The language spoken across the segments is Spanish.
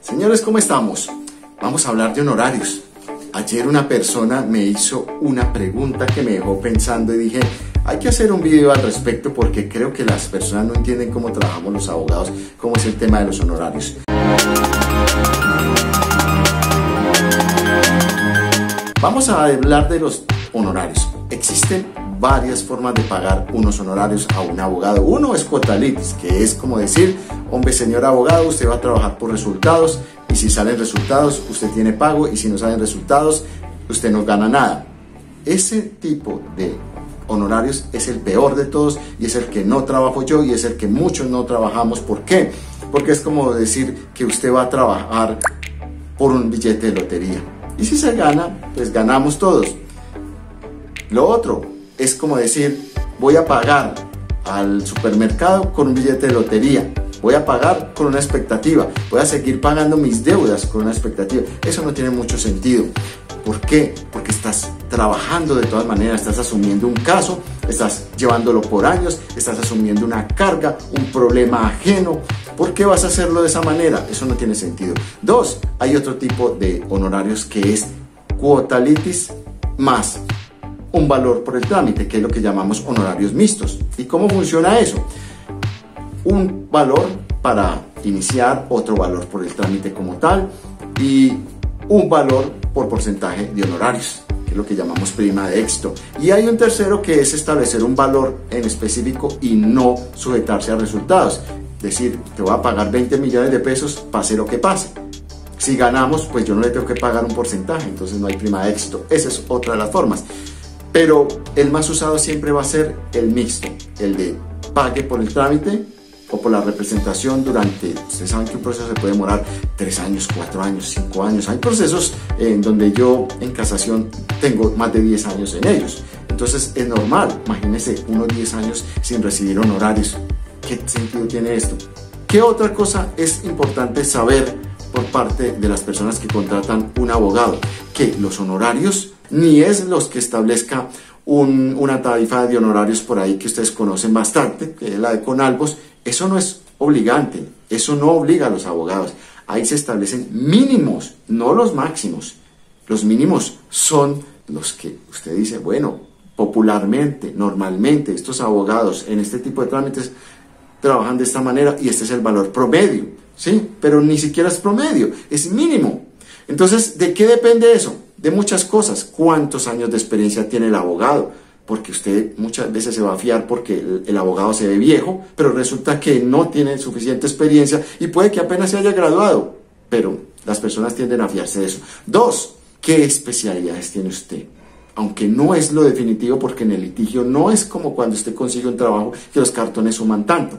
Señores, ¿cómo estamos? Vamos a hablar de honorarios. Ayer una persona me hizo una pregunta que me dejó pensando y dije, hay que hacer un video al respecto porque creo que las personas no entienden cómo trabajamos los abogados, cómo es el tema de los honorarios. Vamos a hablar de los honorarios. Existen varias formas de pagar unos honorarios a un abogado. Uno es quota litis, que es como decir, hombre, señor abogado, usted va a trabajar por resultados y si salen resultados, usted tiene pago y si no salen resultados, usted no gana nada. Ese tipo de honorarios es el peor de todos y es el que no trabajo yo y es el que muchos no trabajamos. ¿Por qué? Porque es como decir que usted va a trabajar por un billete de lotería. Y si se gana, pues ganamos todos. Lo otro es como decir, voy a pagar al supermercado con un billete de lotería. Voy a pagar con una expectativa. Voy a seguir pagando mis deudas con una expectativa. Eso no tiene mucho sentido. ¿Por qué? Porque estás trabajando de todas maneras, estás asumiendo un caso, estás llevándolo por años, estás asumiendo una carga, un problema ajeno. ¿Por qué vas a hacerlo de esa manera? Eso no tiene sentido. Dos, hay otro tipo de honorarios que es quota litis más un valor por el trámite, que es lo que llamamos honorarios mixtos. ¿Y cómo funciona eso? Un valor para iniciar, otro valor por el trámite como tal y un valor por porcentaje de honorarios, que es lo que llamamos prima de éxito. Y hay un tercero que es establecer un valor en específico y no sujetarse a resultados. Es decir, te voy a pagar 20 millones de pesos, pase lo que pase. Si ganamos, pues yo no le tengo que pagar un porcentaje, entonces no hay prima de éxito. Esa es otra de las formas. Pero el más usado siempre va a ser el mixto, el de pague por el trámite o por la representación durante, ustedes saben que un proceso se puede demorar 3 años, 4 años, 5 años. Hay procesos en donde yo en casación tengo más de 10 años en ellos. Entonces es normal, imagínense unos 10 años sin recibir honorarios. ¿Qué sentido tiene esto? ¿Qué otra cosa es importante saber por parte de las personas que contratan un abogado? Que los honorarios ni es los que establezca una tarifa de honorarios por ahí que ustedes conocen bastante, que es la de Conalvos. Eso no es obligante, eso no obliga a los abogados. Ahí se establecen mínimos, no los máximos. Los mínimos son los que usted dice, bueno, popularmente, normalmente, estos abogados en este tipo de trámites trabajan de esta manera y este es el valor promedio, ¿sí? Pero ni siquiera es promedio, es mínimo. Entonces, ¿de qué depende eso? De muchas cosas. ¿Cuántos años de experiencia tiene el abogado? Porque usted muchas veces se va a fiar porque el abogado se ve viejo, pero resulta que no tiene suficiente experiencia y puede que apenas se haya graduado, pero las personas tienden a fiarse de eso. 2, ¿qué especialidades tiene usted? Aunque no es lo definitivo porque en el litigio no es como cuando usted consigue un trabajo que los cartones suman tanto.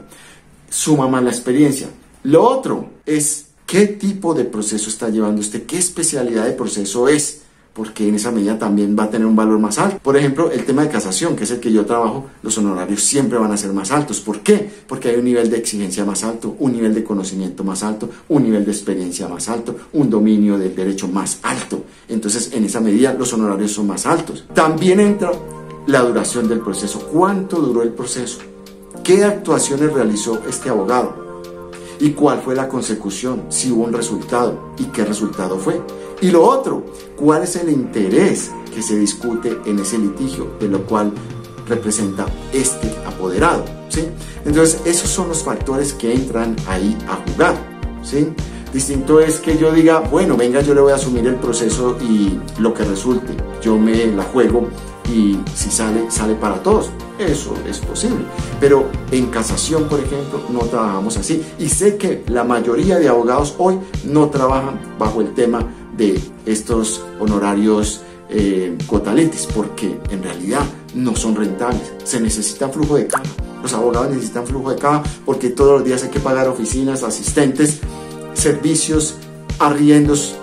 Suma más la experiencia. Lo otro es qué tipo de proceso está llevando usted, qué especialidad de proceso es, porque en esa medida también va a tener un valor más alto. Por ejemplo, el tema de casación, que es el que yo trabajo, los honorarios siempre van a ser más altos. ¿Por qué? Porque hay un nivel de exigencia más alto, un nivel de conocimiento más alto, un nivel de experiencia más alto, un dominio del derecho más alto. Entonces, en esa medida, los honorarios son más altos. También entra la duración del proceso. ¿Cuánto duró el proceso? ¿Qué actuaciones realizó este abogado? ¿Y cuál fue la consecución? Si hubo un resultado. ¿Y qué resultado fue? Y lo otro, ¿cuál es el interés que se discute en ese litigio, de lo cual representa este apoderado? ¿Sí? Entonces, esos son los factores que entran ahí a jugar. ¿Sí? Distinto es que yo diga, bueno, venga, yo le voy a asumir el proceso y lo que resulte, yo me la juego y si sale, sale para todos. Eso es posible. Pero en casación, por ejemplo, no trabajamos así. Y sé que la mayoría de abogados hoy no trabajan bajo el tema de estos honorarios quota litis, porque en realidad no son rentables. Se necesita flujo de caja. Los abogados necesitan flujo de caja porque todos los días hay que pagar oficinas, asistentes, servicios, arriendos,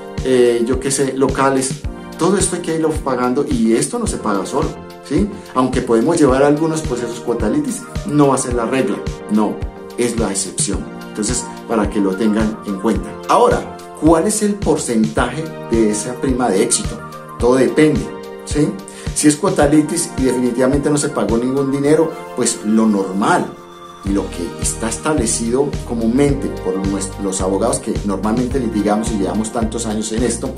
yo qué sé, locales. Todo esto hay que irlo pagando y esto no se paga solo, ¿sí? Aunque podemos llevar algunos procesos quota litis, no va a ser la regla, no, es la excepción. Entonces, para que lo tengan en cuenta. Ahora, ¿cuál es el porcentaje de esa prima de éxito? Todo depende, ¿sí? Si es quota litis y definitivamente no se pagó ningún dinero, pues lo normal y lo que está establecido comúnmente por los abogados que normalmente litigamos y llevamos tantos años en esto,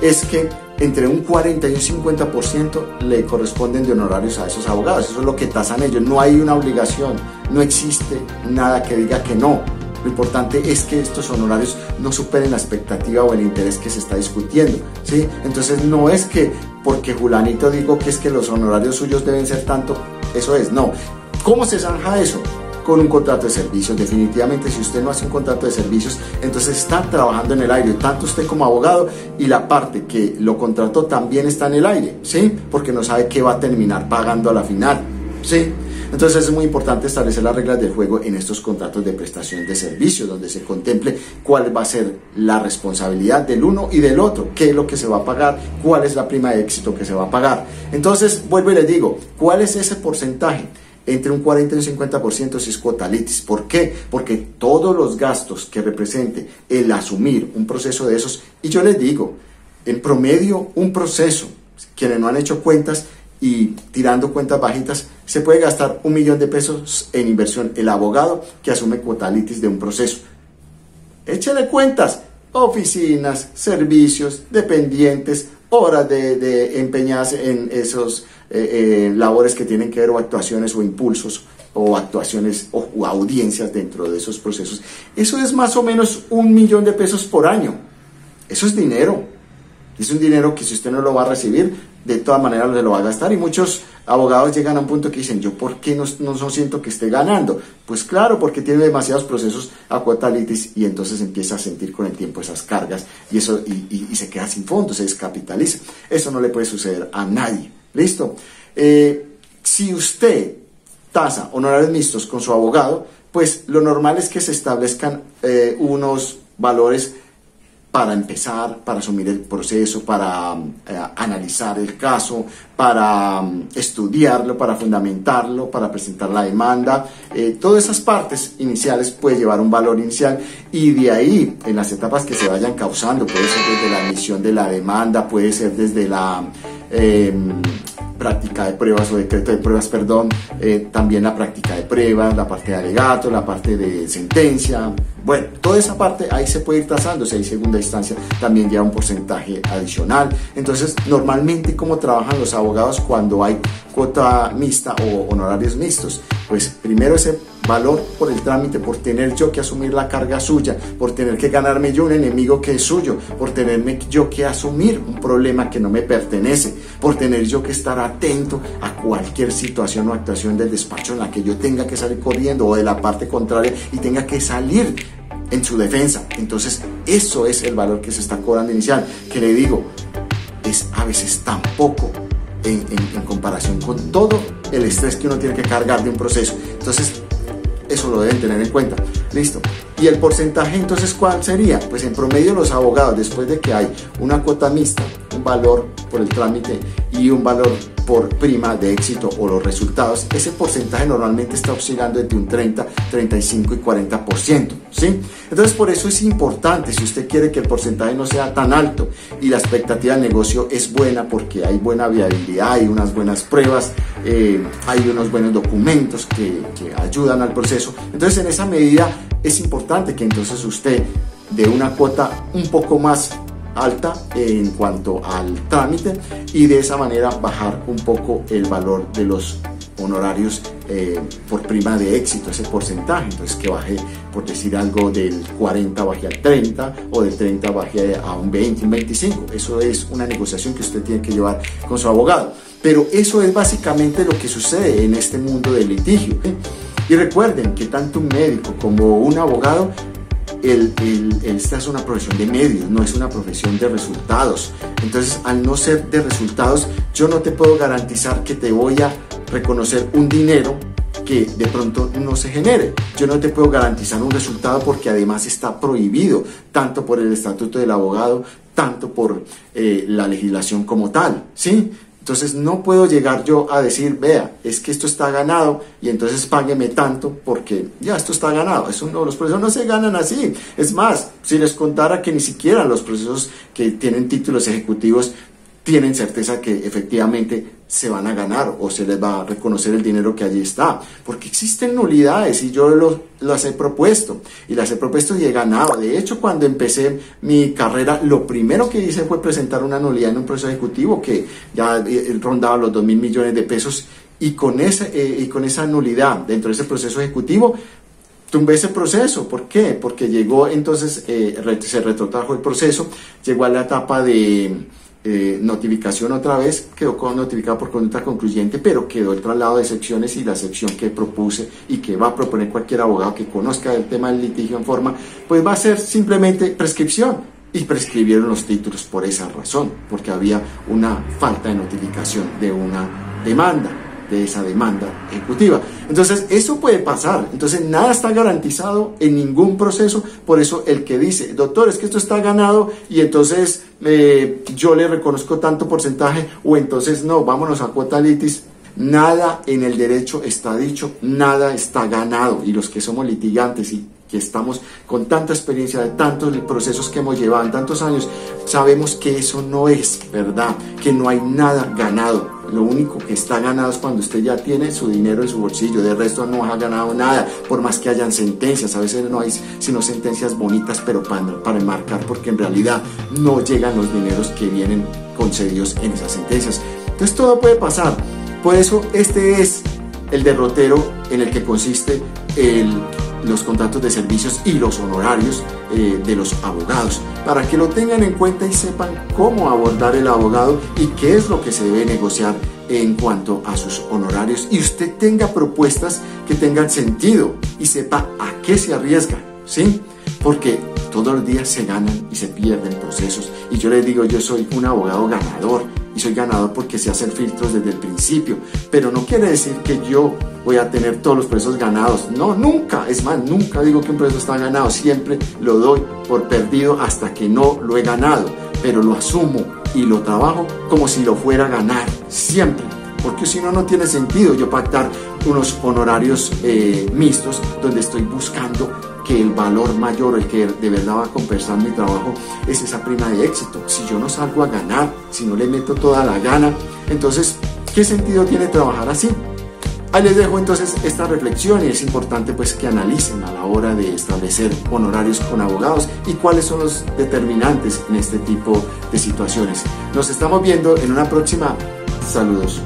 es que entre un 40 y un 50% le corresponden de honorarios a esos abogados. Eso es lo que tasan ellos. No hay una obligación, no existe nada que diga que no. Lo importante es que estos honorarios no superen la expectativa o el interés que se está discutiendo, ¿sí? Entonces no es que porque Julanito dijo que es que los honorarios suyos deben ser tanto, eso es, no. ¿Cómo se zanja eso? Con un contrato de servicios. Definitivamente, si usted no hace un contrato de servicios, entonces está trabajando en el aire, tanto usted como abogado, y la parte que lo contrató también está en el aire, ¿sí? Porque no sabe qué va a terminar pagando a la final, ¿sí? Entonces es muy importante establecer las reglas del juego en estos contratos de prestación de servicios, donde se contemple cuál va a ser la responsabilidad del uno y del otro, qué es lo que se va a pagar, cuál es la prima de éxito que se va a pagar. Entonces, vuelvo y les digo, ¿cuál es ese porcentaje? Entre un 40 y un 50% si es cuota litis. ¿Por qué? Porque todos los gastos que represente el asumir un proceso de esos, y yo les digo, en promedio un proceso, quienes no han hecho cuentas y tirando cuentas bajitas, se puede gastar $1.000.000 en inversión el abogado que asume cuota litis de un proceso. Échale cuentas, oficinas, servicios, dependientes, horas de empeñadas en esos labores que tienen que ver o actuaciones o impulsos o actuaciones o audiencias dentro de esos procesos. Eso es más o menos $1.000.000 por año. Eso es dinero. Es un dinero que si usted no lo va a recibir, de todas maneras se lo va a gastar. Y muchos abogados llegan a un punto que dicen, ¿yo por qué no siento que esté ganando? Pues claro, porque tiene demasiados procesos a cuota litis y entonces empieza a sentir con el tiempo esas cargas y eso y se queda sin fondos, se descapitaliza. Eso no le puede suceder a nadie. ¿Listo? Si usted tasa honorarios mixtos con su abogado, pues lo normal es que se establezcan unos valores para empezar, para asumir el proceso, para analizar el caso, para estudiarlo, para fundamentarlo, para presentar la demanda. Todas esas partes iniciales puede llevar un valor inicial y de ahí, en las etapas que se vayan causando, puede ser desde la admisión de la demanda, puede ser desde la práctica de pruebas o decreto de pruebas, perdón, también la práctica de pruebas, la parte de alegato, la parte de sentencia. Bueno, toda esa parte ahí se puede ir tasando, si hay segunda instancia también lleva un porcentaje adicional. Entonces, normalmente, ¿cómo trabajan los abogados cuando hay cuota mixta o honorarios mixtos? Pues primero ese valor por el trámite, por tener yo que asumir la carga suya, por tener que ganarme yo un enemigo que es suyo, por tenerme yo que asumir un problema que no me pertenece, por tener yo que estar atento a cualquier situación o actuación del despacho en la que yo tenga que salir corriendo o de la parte contraria y tenga que salir en su defensa. Entonces eso es el valor que se está cobrando inicial, que le digo, es a veces tan poco en comparación con todo el estrés que uno tiene que cargar de un proceso. Entonces eso lo deben tener en cuenta. Listo. ¿Y el porcentaje entonces cuál sería? Pues en promedio los abogados, después de que hay una cuota mixta, un valor por el trámite y un valor por prima de éxito o los resultados, ese porcentaje normalmente está oscilando entre un 30, 35 y 40%, ¿sí? Entonces por eso es importante, si usted quiere que el porcentaje no sea tan alto y la expectativa del negocio es buena porque hay buena viabilidad, hay unas buenas pruebas, hay unos buenos documentos que ayudan al proceso. Entonces en esa medida es importante que entonces usted dé una cuota un poco más alta en cuanto al trámite y de esa manera bajar un poco el valor de los honorarios por prima de éxito, ese porcentaje. Entonces que baje, por decir algo, del 40 baje al 30 o del 30 baje a un 20, un 25. Eso es una negociación que usted tiene que llevar con su abogado, pero eso es básicamente lo que sucede en este mundo del litigio, ¿sí? Y recuerden que tanto un médico como un abogado, esta es una profesión de medios, no es una profesión de resultados. Entonces, al no ser de resultados, yo no te puedo garantizar que te voy a reconocer un dinero que de pronto no se genere. Yo no te puedo garantizar un resultado porque además está prohibido, tanto por el estatuto del abogado, tanto por la legislación como tal, ¿sí? Entonces no puedo llegar yo a decir, vea, es que esto está ganado y entonces págueme tanto porque ya esto está ganado. Eso no, los procesos no se ganan así. Es más, si les contara que ni siquiera los procesos que tienen títulos ejecutivos tienen certeza que efectivamente se van a ganar o se les va a reconocer el dinero que allí está, porque existen nulidades y yo las he propuesto y he ganado. De hecho, cuando empecé mi carrera, lo primero que hice fue presentar una nulidad en un proceso ejecutivo que ya rondaba los 2.000 millones de pesos, y con esa nulidad dentro de ese proceso ejecutivo tumbé ese proceso. ¿Por qué? Porque llegó entonces, se retrotrajo el proceso, llegó a la etapa de notificación otra vez, quedó notificado por conducta concluyente, pero quedó el traslado de secciones, y la sección que propuse y que va a proponer cualquier abogado que conozca el tema del litigio en forma, pues va a ser simplemente prescripción, y prescribieron los títulos por esa razón, porque había una falta de notificación de una demanda, de esa demanda ejecutiva. Entonces eso puede pasar. Entonces nada está garantizado en ningún proceso. Por eso el que dice, doctor, es que esto está ganado y entonces yo le reconozco tanto porcentaje, o entonces no, vámonos a cuota litis. Nada en el derecho está dicho, nada está ganado, y los que somos litigantes y que estamos con tanta experiencia de tantos procesos que hemos llevado en tantos años, sabemos que eso no es verdad, que no hay nada ganado. Lo único que está ganado es cuando usted ya tiene su dinero en su bolsillo. De resto no ha ganado nada, por más que hayan sentencias. A veces no hay sino sentencias bonitas, pero para enmarcar, porque en realidad no llegan los dineros que vienen concedidos en esas sentencias. Entonces todo puede pasar. Por eso este es el derrotero en el que consiste los contratos de servicios y los honorarios de los abogados, para que lo tengan en cuenta y sepan cómo abordar el abogado y qué es lo que se debe negociar en cuanto a sus honorarios, y usted tenga propuestas que tengan sentido y sepa a qué se arriesga, ¿sí? Porque todos los días se ganan y se pierden procesos, y yo les digo, yo soy un abogado ganador, y soy ganador porque sé hacer filtros desde el principio, pero no quiere decir que yo voy a tener todos los procesos ganados. No, nunca. Es más, nunca digo que un proceso está ganado, siempre lo doy por perdido hasta que no lo he ganado, pero lo asumo y lo trabajo como si lo fuera a ganar, siempre, porque si no, no tiene sentido yo pactar unos honorarios mixtos donde estoy buscando que el valor mayor, el que de verdad va a compensar mi trabajo, es esa prima de éxito. Si yo no salgo a ganar, si no le meto toda la gana, entonces, ¿qué sentido tiene trabajar así? Ahí les dejo entonces esta reflexión, y es importante pues que analicen a la hora de establecer honorarios con abogados y cuáles son los determinantes en este tipo de situaciones. Nos estamos viendo en una próxima. Saludos.